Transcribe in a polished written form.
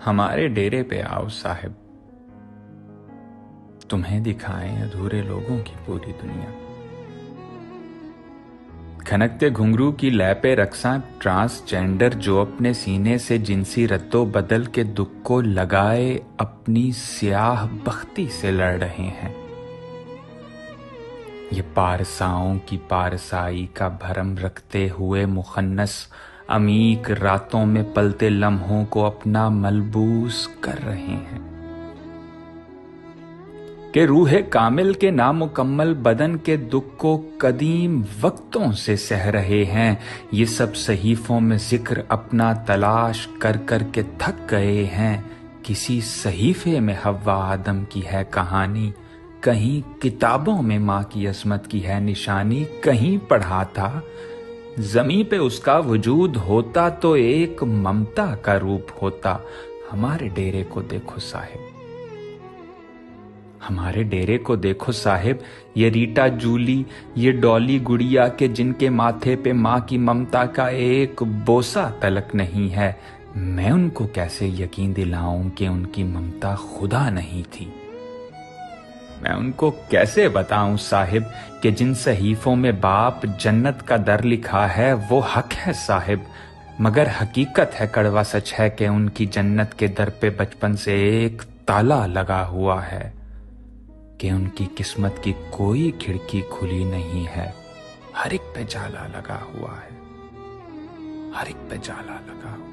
ہمارے ڈیرے پہ آؤ صاحب، تمہیں دکھائیں ادھورے لوگوں کی پوری دنیا۔ کھنکتے گھنگرو کی لے پہ رقصاں ٹرانسجینڈر جو اپنے سینے سے جنسی رد و بدل کے دکھ کو لگائے اپنی سیاہ بختی سے لڑ رہے ہیں۔ یہ پارساؤں کی پارسائی کا بھرم رکھتے ہوئے مخنث عمیق راتوں میں پلتے لمحوں کو اپنا ملبوس کر رہے ہیں کہ روح کامل کے نامکمل بدن کے دکھ کو قدیم وقتوں سے سہ رہے ہیں۔ یہ سب صحیفوں میں ذکر اپنا تلاش کر کر کے تھک گئے ہیں۔ کسی صحیفے میں حوا آدم کی ہے کہانی، کہیں کتابوں میں ماں کی عظمت کی ہے نشانی۔ کہیں پڑھا تھا زمیں پہ اس کا وجود ہوتا تو ایک ممتا کا روپ ہوتا۔ ہمارے ڈیرے کو دیکھو صاحب، ہمارے ڈیرے کو دیکھو صاحب، یہ ریٹا جولی، یہ ڈولی گڑیا کے جن کے ماتھے پہ ماں کی ممتا کا ایک بوسہ تلک نہیں ہے، میں ان کو کیسے یقین دلاؤں کہ ان کی ممتا خدا نہیں تھی؟ میں ان کو کیسے بتاؤں صاحب کہ جن صحیفوں میں باپ جنت کا در لکھا ہے وہ حق ہے صاحب، مگر حقیقت ہے، کڑوا سچ ہے کہ ان کی جنت کے در پہ بچپن سے ایک تالا لگا ہوا ہے کہ ان کی قسمت کی کوئی کھڑکی کھلی نہیں ہے، ہر ایک پہ جالا لگا ہوا ہے، ہر ایک پہ جالا لگا ہوا ہے۔